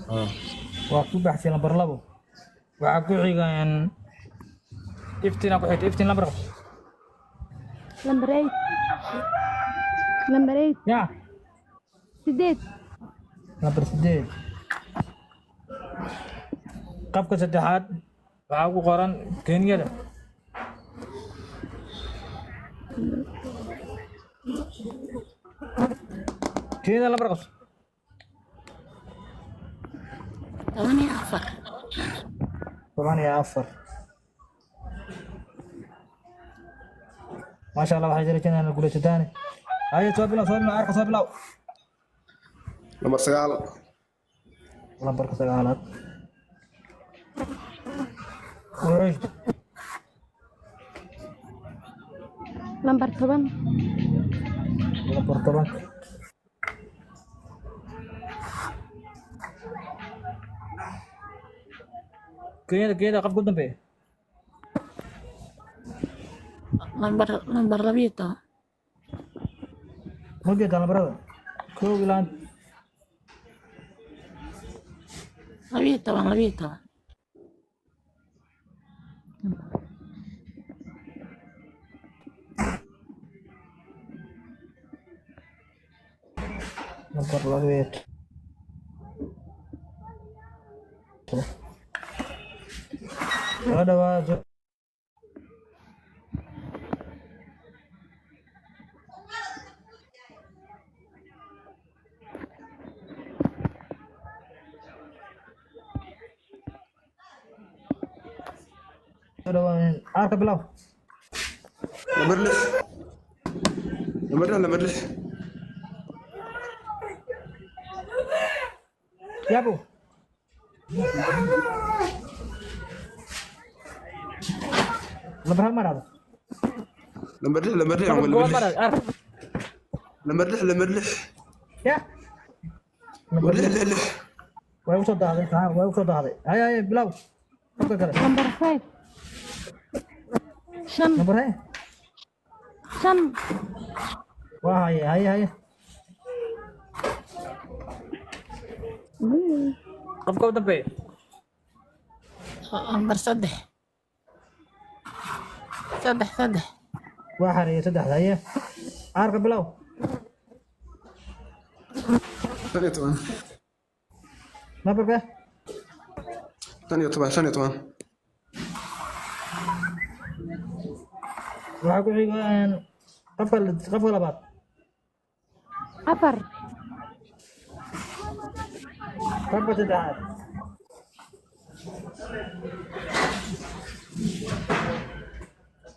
اه وأكو بحثي لمبر لبو وأكو حيغان افتين أكو حيت افتين لمبر لمبر 8 لمبر 8 يا سديد لمبر سديد قفك سدحات وأكو قران كينيا ده كينيا لمبر قص 8 أفر طبعا يا عفر ما شاء الله waxay jireen inaan guulaysto taani haye soo bilow arka soo bilow لمبر سقال lambarka sagaalaad Quraysh لمبر 7 lambar toban keeda qaf ku dambeeya لمبر لبيتو ma jeedaa lambarada kow ilaa لبيتو lambar labaad soo dhawaado arka bilow لمبر لح لمبر لح yabo lambar hal marada لمبر لح lambar لمبر gobol لح marada arka لمبر لح ya لمبر لح way u soo daaday haye bilow qofka kale لمبر 5 شن lambar haye شن waa haye qofka u dambeeya لمبر 3 waa xareeyay saddexda haye arka bilow ثانية طبعا lambarka ثانية طبعا waxaa ku xiga qofka labaad أفر qofka saddexaad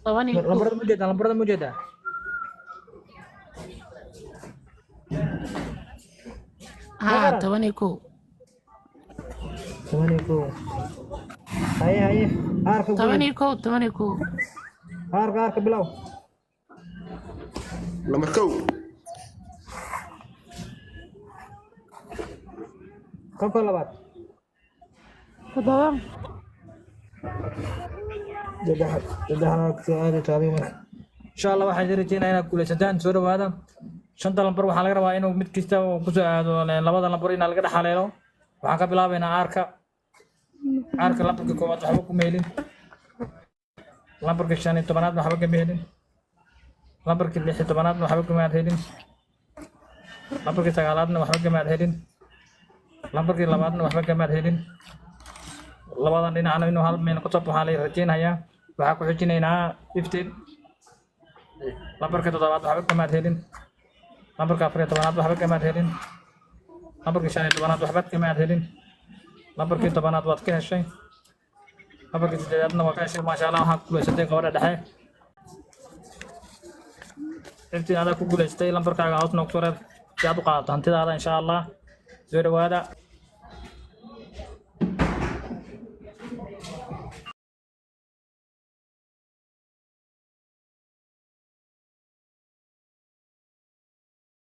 lambarada ma jeedaa ها 8 كو haye arka 8 كو arka bilow لمبر كو qofka labaad 7 saddexaad soo aadi taadi marka insha Allah waxaan rajeynayaa inaad guulaysataan soo dhawaada shanta lambar waxaa laga rabaa inuu mid kasta uu ku soo aado labada lambar in laga dhaxaleelo waxaan ka bilaabaynaa arka lambarka koowaad waxba ku meelin lambarka 15aad waxba ka meelin lambarka 16aad waxba ka meelin lambarka 9aadna waxba ka meelin lambarka labaadna waxba ka meelin labadan dhinacna inuu hal meel ku soo baxaa la rajeynayaa waxaa ku xijinaynaa 15 lambarka 7aad waxba ka meelin lambarka 14aad waxba ka meelin lambarka 15aad waxba ka meelin lambarka 10aad waad ka heshay lambarka 8aadna waa ka heshay maasha Allah waxaa ku guulaysatay gabadha dhexe intii aad ku guulaystay lambarkaaga hoos noqdo si aad u qaadato hantidaada insha Allah soo dhawaada